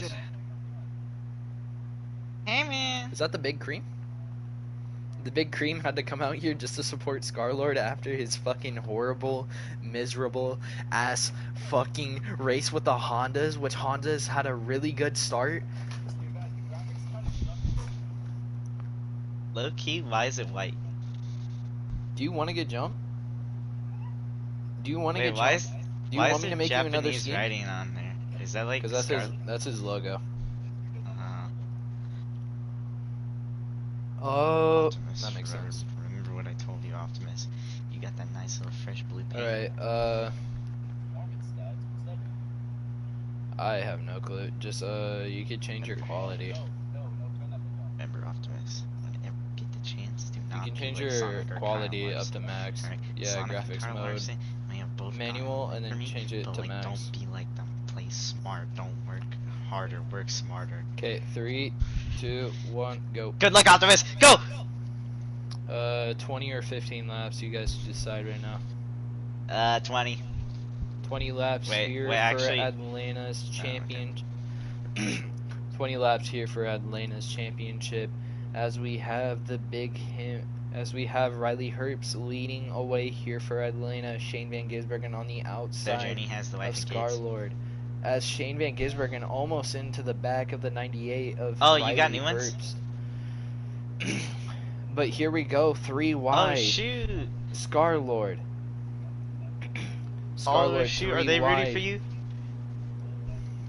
guys. Hey, man. Is that the Big Cream? The Big Cream had to come out here just to support Star-Lord after his fucking horrible, miserable ass fucking race with the Hondas, which Hondas had a really good start. Low key, why is it white? Do you want to get jumped? Do you want to Wait, get jumped? Do you why want is me there to make you another Japanese skin? writing on there? Is that like Because that's his logo. Oh, Optimus, that makes sense. remember what I told you, Optimus. You got that nice little fresh blue paint. Alright, I have no clue. Just, you could change your quality. Remember, Optimus, whenever you get the chance, do not You can be change like your Sonic or quality Kyle up Larson. to max. Right? Yeah, Sonic and graphics Kyle mode. Larson may have both Manual, gotten and then for me, change it but to like, max. don't be like them. Play smart. Don't work harder. Work smarter. Okay, 3, 2, 1, go. Good luck, Optimus. Go. 20 or 15 laps. You guys decide right now. 20. 20 laps here for actually, Atlanta's champion. okay. 20 laps here for Atlanta's championship, as we have as we have Riley Herbst leading away here for Atlanta. Shane Van Gisbergen on the outside Journey has the wife of and Scar kids. Lord, as Shane Van Gisbergen almost into the back of the 98 of Riley, you got new ones? Herbst. But here we go, 3 wide. Oh shoot! Scar Lord. Scar Lord, shoot! 3 Are they wide. rooting for you?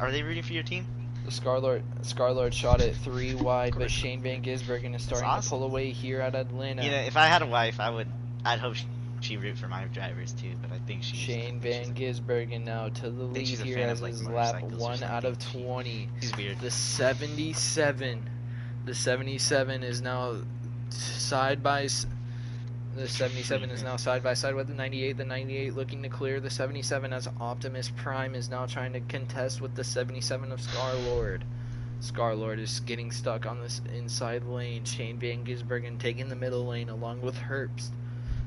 Are they rooting for your team? Scar-Lord shot it 3 wide, but Shane Van Gisbergen is starting to pull away here at Atlanta. You know, if I had a wife, I'd hope she root for my drivers too, but I think Shane Van Gisbergen now to the lead here as his lap 1 out of 20. He's weird. The 77 is now side by side with the 98. The 98 looking to clear the 77 as Optimus Prime is now trying to contest with the 77 of Star-Lord. Scar-Lord is getting stuck on this inside lane. Shane Van Gisbergen taking the middle lane along with Herbst.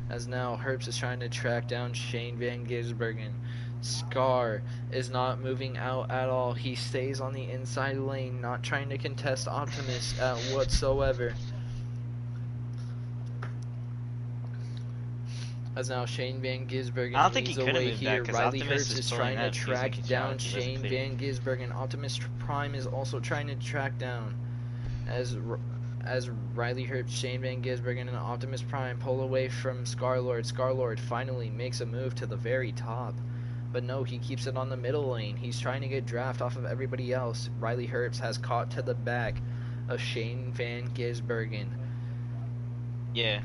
As now Herbst is trying to track down Shane Van Gisbergen. Scar is not moving out at all. He stays on the inside lane, not trying to contest Optimus whatsoever. As now Shane Van Gisbergen leads away here. Riley Herbst is trying to track down Shane Van Gisbergen. Optimus Prime is also trying to track down as Riley Herbst, Shane Van Gisbergen, and Optimus Prime pull away from Scar-Lord. Scar-Lord finally makes a move to the very top. But no, he keeps it on the middle lane. He's trying to get draft off of everybody else. Riley Herbst has caught to the back of Shane Van Gisbergen. Yeah.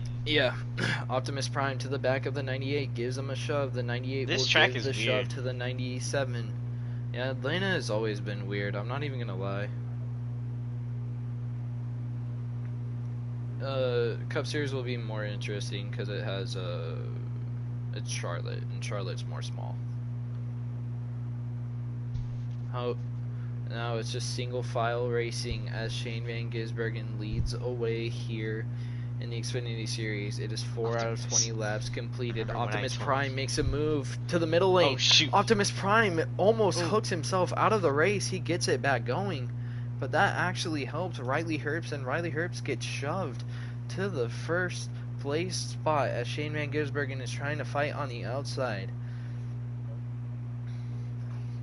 Optimus Prime to the back of the 98 gives him a shove. The 98 will give the shove to the 97. Yeah, Atlanta has always been weird. I'm not even gonna lie. Cup Series will be more interesting because it has it's Charlotte, and Charlotte's more small. Now it's just single file racing as Shane Van Gisbergen leads away here in the Xfinity Series. It is 4 out of 20 laps completed. Optimus Prime makes a move to the middle lane. Oh, shoot. Optimus Prime almost hooks himself out of the race. He gets it back going, but that actually helped Riley Herbst, and Riley Herbst gets shoved to the first place spot as Shane Van Gisbergen is trying to fight on the outside.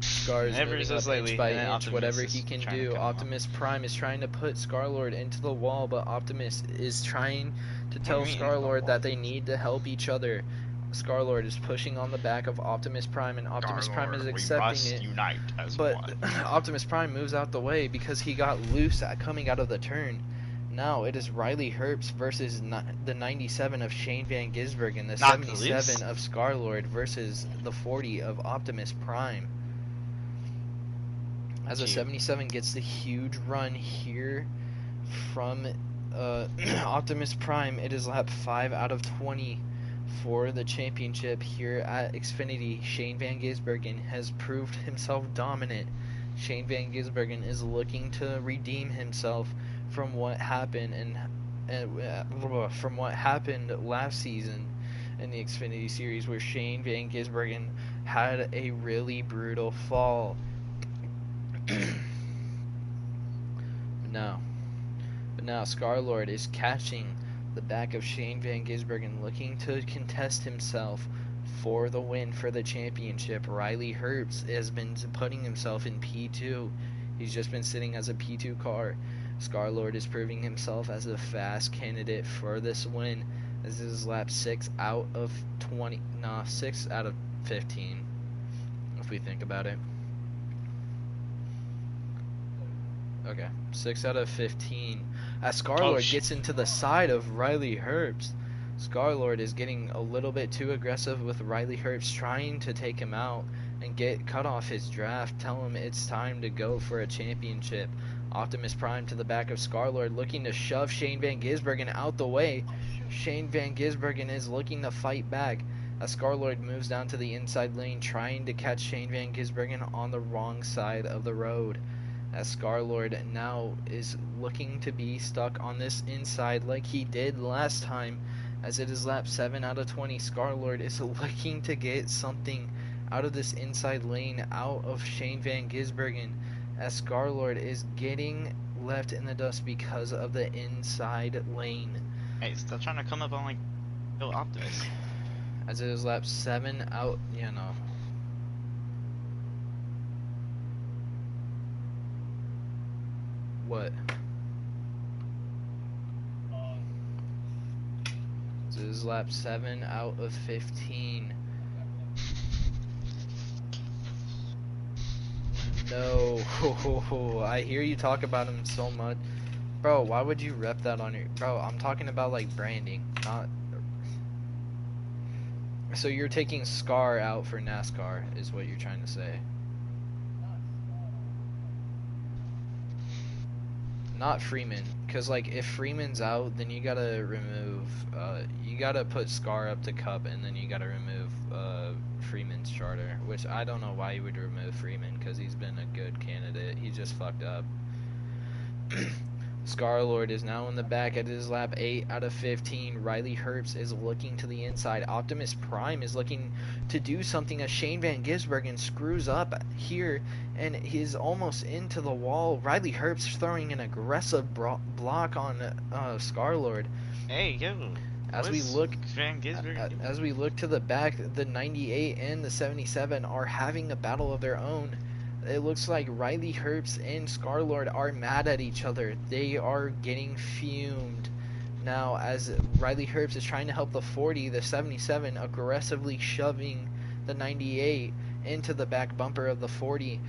Scar is moving up inch by inch, whatever he can do. Optimus Prime is trying to put Scar-Lord into the wall, but Optimus is trying to tell Scar-Lord that they need to help each other. Scar-Lord is pushing on the back of Optimus Prime, and Optimus Prime is accepting it. But Optimus Prime moves out the way because he got loose coming out of the turn. Now it is Riley Herbst versus the 97 of Shane Van Gisbergen, the 77 of Scar-Lord versus the 40 of Optimus Prime. As a 77 gets the huge run here from Optimus Prime, it is lap 5 out of 20 for the championship here at Xfinity. Shane Van Gisbergen has proved himself dominant. Shane Van Gisbergen is looking to redeem himself from what happened from what happened last season in the Xfinity Series, where Shane Van Gisbergen had a really brutal fall. now Scar-Lord is catching the back of Shane Van Gisbergen, looking to contest himself for the win for the championship. Riley Herbst has been putting himself in P2. He's just been sitting as a P2 car. Scar-Lord is proving himself as a fast candidate for this win, as this is lap 6 out of 6 out of 15, if we think about it. Okay, 6 out of 15. As Scar-Lord gets into the side of Riley Herbst, Scar-Lord is getting a little bit too aggressive with Riley Herbst, trying to take him out and cut off his draft, tell him it's time to go for a championship. Optimus Prime to the back of Scar-Lord, looking to shove Shane Van Gisbergen out the way. Shane Van Gisbergen is looking to fight back as Scar-Lord moves down to the inside lane, trying to catch Shane Van Gisbergen on the wrong side of the road. As Scar-Lord now is looking to be stuck on this inside like he did last time, as it is lap 7 out of 20. Scar-Lord is looking to get something out of this inside lane, out of Shane Van Gisbergen, as Scar-Lord is getting left in the dust because of the inside lane. Hey, still trying to come up on Optimus. As it is lap 7 out, What? This is lap 7 out of 15. No. I hear you talk about him so much. Bro, why would you rep that on your... Bro, I'm talking about, like, branding, not... So you're taking Scar out for NASCAR, is what you're trying to say. Not Freeman, because like if Freeman's out, then you gotta remove, you gotta put Scar up to Cup, and then you gotta remove Freeman's charter, which I don't know why you would remove Freeman, because he's been a good candidate. He just fucked up. Scar-Lord is now in the back at his lap 8 out of 15. Riley Herbst is looking to the inside. Optimus Prime is looking to do something as Shane Van Gisbergen screws up here and he's almost into the wall. Riley Herbst throwing an aggressive block on Scar-Lord. Hey, yo. As we look to the back, the 98 and the 77 are having a battle of their own. It looks like Riley Herbst and Scar-Lord are mad at each other. They are getting fumed. Now, as Riley Herbst is trying to help the 40, the 77 aggressively shoving the 98 into the back bumper of the 40.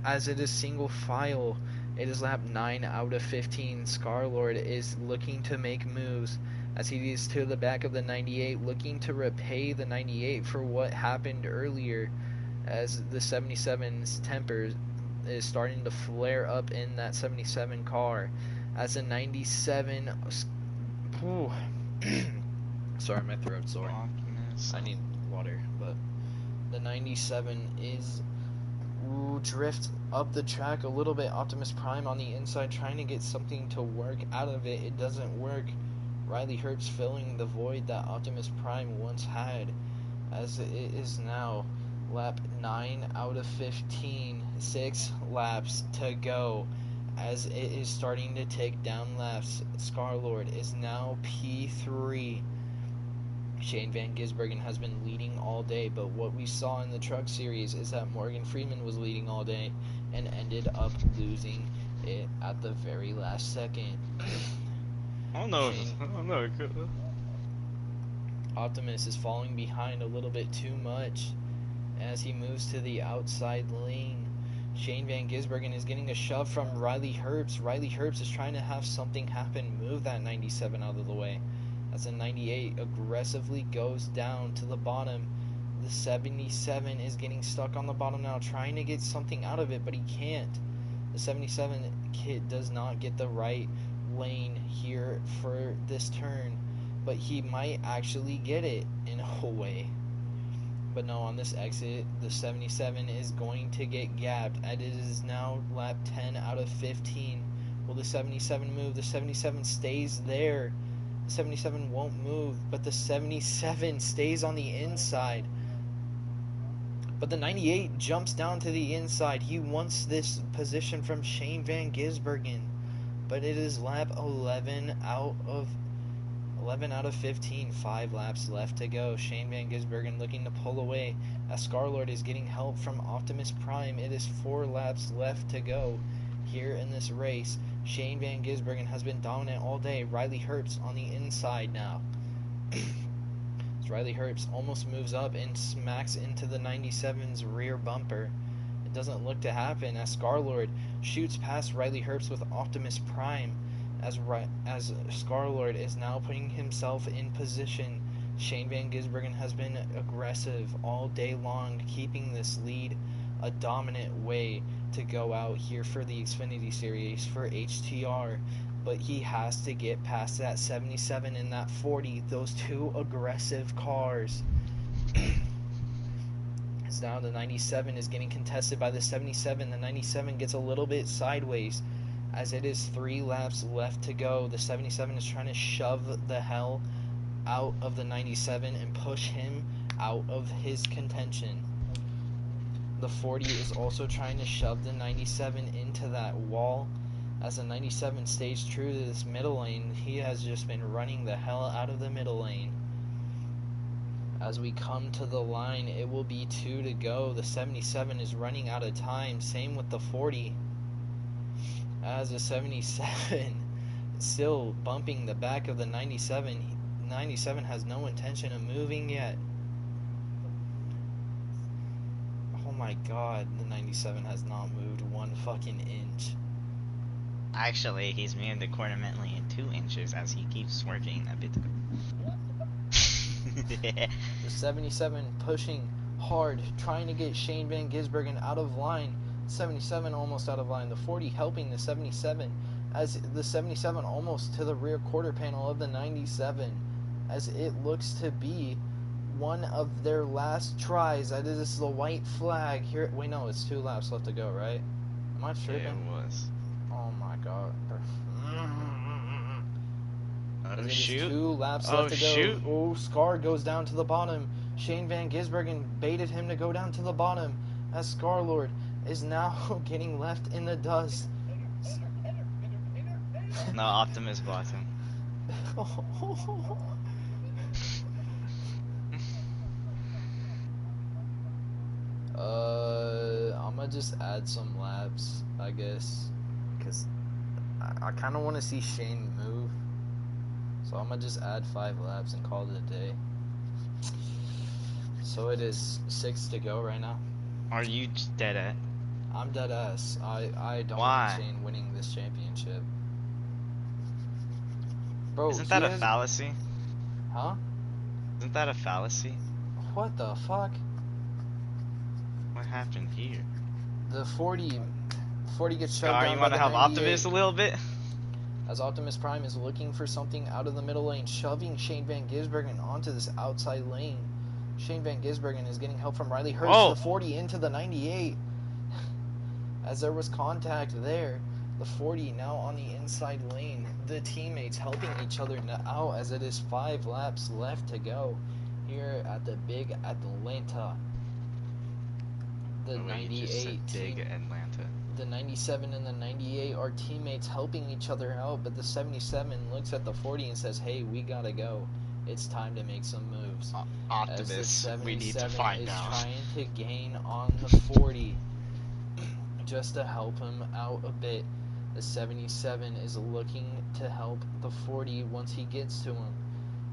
As it is single file, it is lap 9 out of 15. Scar-Lord is looking to make moves as he is to the back of the 98, looking to repay the 98 for what happened earlier, as the 77's temper is starting to flare up in that 77 car. As the 97... Sorry, my throat's sore. I need water. But the 97 is... drift up the track a little bit. Optimus Prime on the inside trying to get something to work out of it. It doesn't work. Riley Herbst filling the void that Optimus Prime once had, as it is now lap 9 out of 15. 6 laps to go as it is starting to take down laps. Scar-Lord is now P3. Shane Van Gisbergen has been leading all day, but what we saw in the truck series is that Morgan Freeman was leading all day and ended up losing it at the very last second. I don't know. Optimus is falling behind a little bit too much as he moves to the outside lane. Shane Van Gisbergen is getting a shove from Riley Herbst. Riley Herbst is trying to have something happen, move that 97 out of the way. As the 98 aggressively goes down to the bottom. The 77 is getting stuck on the bottom now, trying to get something out of it, but he can't. The 77 kid does not get the right lane here for this turn, but he might actually get it in a way. But no, on this exit, the 77 is going to get gapped, and it is now lap 10 out of 15. Will the 77 move? The 77 stays there. The 77 won't move, but the 77 stays on the inside. But the 98 jumps down to the inside. He wants this position from Shane Van Gisbergen. but it is lap 11 out of 15. 5 laps left to go. Shane Van Gisbergen looking to pull away as Scarlord is getting help from Optimus Prime. It is 4 laps left to go here in this race. Shane Van Gisbergen has been dominant all day. Riley Herbst on the inside now. Riley Herbst almost moves up and smacks into the 97's rear bumper. It doesn't look to happen as Scarlord shoots past Riley Herbst with Optimus Prime as Scarlord is now putting himself in position. Shane Van Gisbergen has been aggressive all day long, keeping this lead a dominant way to go out here for the Xfinity Series for HTR. But he has to get past that 77 and that 40, those 2 aggressive cars. As now the 97 is getting contested by the 77. The 97 gets a little bit sideways as it is 3 laps left to go. The 77 is trying to shove the hell out of the 97 and push him out of his contention. The 40 is also trying to shove the 97 into that wall. As the 97 stays true to this middle lane, he has just been running the hell out of the middle lane. As we come to the line, it will be 2 to go. The 77 is running out of time. Same with the 40. As the 77 still bumping the back of the 97. 97 has no intention of moving yet. Oh my god, the 97 has not moved 1 fucking inch. Actually, he's moved the quarter mentally in 2 inches as he keeps swerving a bit. The 77 pushing hard, trying to get Shane Van Gisbergen out of line. 77 almost out of line. The 40 helping the 77 as the 77 almost to the rear quarter panel of the 97 as it looks to be one of their last tries. That is the white flag here. Wait, no, it's 2 laps left to go, right? Am I tripping? Yeah, it was. Oh my god. Oh, shoot. 2 laps left to go. Shoot. Oh, Scar goes down to the bottom. Shane Van Gisbergen baited him to go down to the bottom as Scarlord is now getting left in the dust. No, Optimus blocked him. I'm gonna just add some laps, I guess, because I kind of want to see Shane move. So I'm gonna just add 5 laps and call it a day. So it is 6 to go right now. Are you dead at? I'm dead ass. I don't want Shane winning this championship. Bro, isn't that a fallacy? Huh? Isn't that a fallacy? What the fuck? What happened here? The 40 gets shoved down. You want to help Optimus a little bit? As Optimus Prime is looking for something out of the middle lane, shoving Shane Van Gisbergen onto this outside lane. Shane Van Gisbergen is getting help from Riley Herbst. Whoa. The 40 into the 98. As there was contact there, the 40 now on the inside lane. The teammates helping each other out as it is 5 laps left to go here at the Big Atlanta. The 98 Big Atlanta. The 97 and the 98 are teammates helping each other out, but the 77 looks at the 40 and says, "Hey, we gotta go. It's time to make some moves." Optimus, we need to find out. Trying to gain on the 40 just to help him out a bit. The 77 is looking to help the 40 once he gets to him.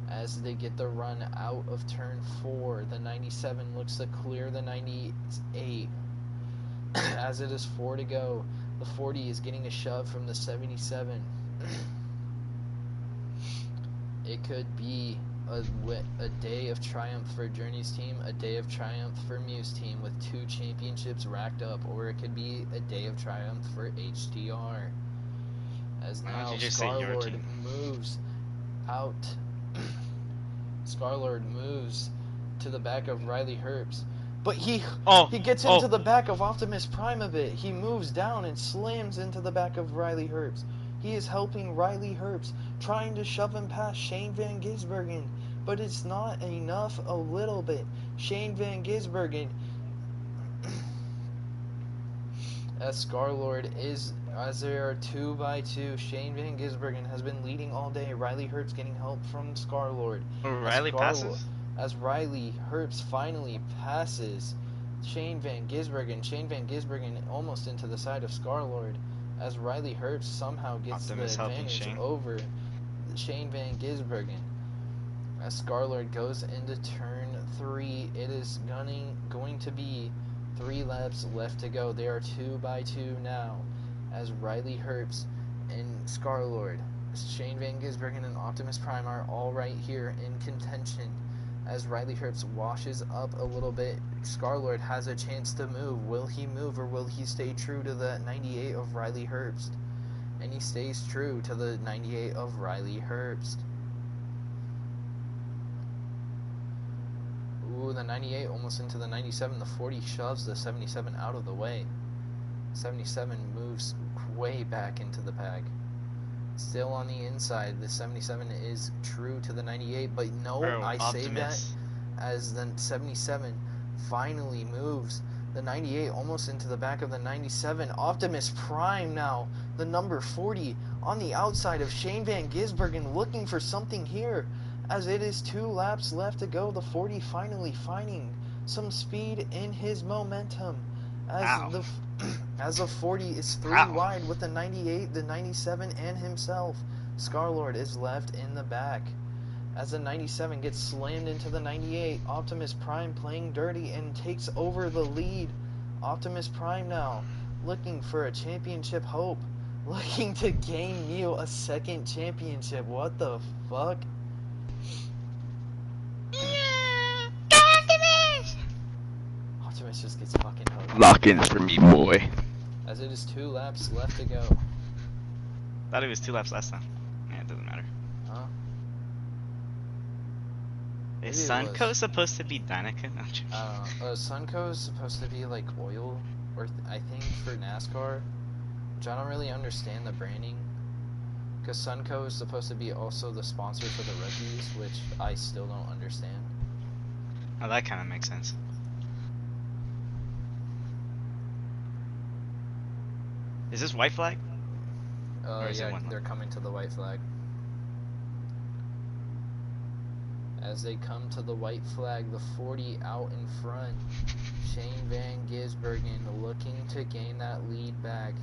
As they get the run out of turn 4, the 97 looks to clear the 98. As it is 4 to go, the 40 is getting a shove from the 77. It could be a day of triumph for Journey's team, a day of triumph for Mew's team with 2 championships racked up, or it could be a day of triumph for HDR. As now Scarlord moves out. Scarlord moves to the back of Riley Herbst. But he gets into the back of Optimus Prime a bit. He moves down and slams into the back of Riley Herbst. He is helping Riley Herbst, trying to shove him past Shane Van Gisbergen. But it's not enough a little bit. Shane Van Gisbergen as Scar-Lord is, as there are 2 by 2. Shane Van Gisbergen has been leading all day. Riley Herbst getting help from Scar-Lord. Riley passes? As Riley Herbst finally passes Shane Van Gisbergen. Shane Van Gisbergen almost into the side of Scar-Lord. As Riley Herbst somehow gets Optimus the advantage over Shane Van Gisbergen. As Scar-Lord goes into turn 3, it is going to be 3 laps left to go. They are 2 by 2 now, as Riley Herbst and Scar-Lord, Shane Van Gisbergen and Optimus Prime are all right here in contention. As Riley Herbst washes up a little bit, Scar-Lord has a chance to move. Will he move, or will he stay true to the 98 of Riley Herbst? And he stays true to the 98 of Riley Herbst. Ooh, the 98 almost into the 97. The 40 shoves the 77 out of the way. 77 moves way back into the pack. Still on the inside, the 77 is true to the 98, but no, I say that as the 77 finally moves. The 98 almost into the back of the 97. Optimus Prime now, the number 40, on the outside of Shane Van Gisbergen, looking for something here. As it is 2 laps left to go, the 40 finally finding some speed in his momentum. As the 40 is 3 wide with the 98, the 97, and himself. Scar-Lord is left in the back. As the 97 gets slammed into the 98, Optimus Prime playing dirty and takes over the lead. Optimus Prime now looking for a championship hope. Looking to gain Mew a second championship. What the fuck? Optimus just gets fucking hooked. Lock in for me, boy. As it is 2 laps left to go. Thought it was 2 laps last time. Yeah, it doesn't matter. Huh? Is Sunco supposed to be Danica? Sunco is supposed to be like oil, or I think for NASCAR, which I don't really understand the branding. Because Sunco is supposed to be also the sponsor for the rookies, which I still don't understand. Oh, that kind of makes sense. Is this white flag? Yeah, they're coming to the white flag. As they come to the white flag, the 40 out in front. Shane Van Gisbergen looking to gain that lead back.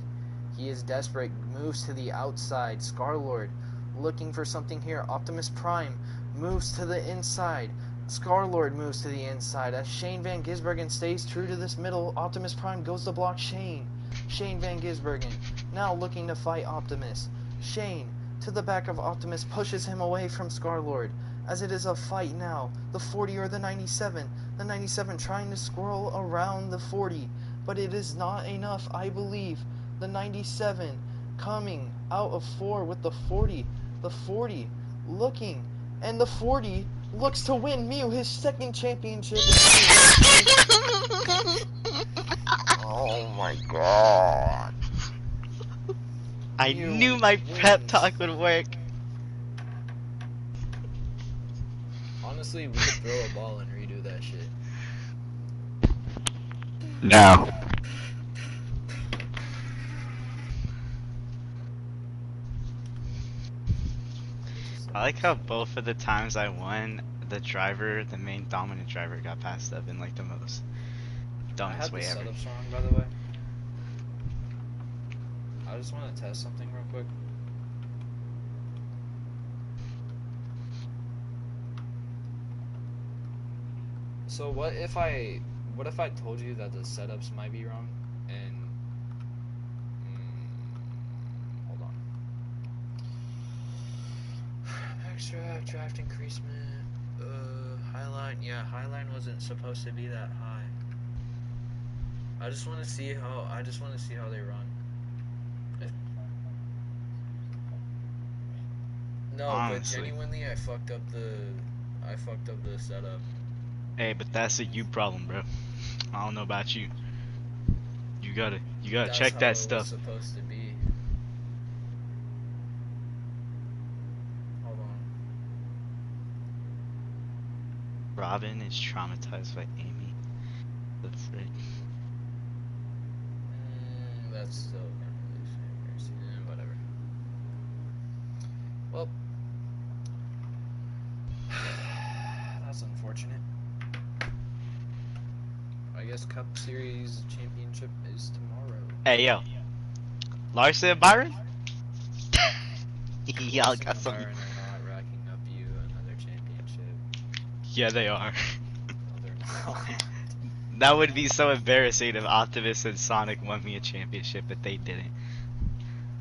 He is desperate, moves to the outside. Scar-Lord looking for something here. Optimus Prime moves to the inside. Scar-Lord moves to the inside. As Shane Van Gisbergen stays true to this middle, Optimus Prime goes to block Shane. Shane Van Gisbergen now looking to fight Optimus. Shane to the back of Optimus pushes him away from Scar-Lord. As it is a fight now, the 40 or the 97. The 97 trying to squirrel around the 40, but it is not enough, I believe. The 97 coming out of 4 with the 40. The 40 looking, and the 40 looks to win Mew his second championship. Oh my god. I knew my prep talk would work. Honestly, we could throw a ball and redo that shit. No. I like how both of the times I won, the main dominant driver got passed up in like the most dumbest way ever. I had the setups wrong, by the way. I just want to test something real quick. So what if I told you that the setups might be wrong and hold on. Max draft increasement, highline, yeah, highline wasn't supposed to be that high. I just want to see how they run. No, honestly. But genuinely I fucked up the setup. Hey, but that's a you problem, bro. I don't know about you. You gotta check that stuff. That's how it was supposed to be. Hold on. Robin is traumatized by Amy. That's right. that's still gonna lose. Whatever. Well, that's unfortunate. I guess Cup Series Championship is tomorrow. Hey, yo. Larson and Byron? Y'all got some. Byron are not racking up you another championship. Yeah, they are. No, they're not. That would be so embarrassing if Optimus and Sonic won me a championship, but they didn't.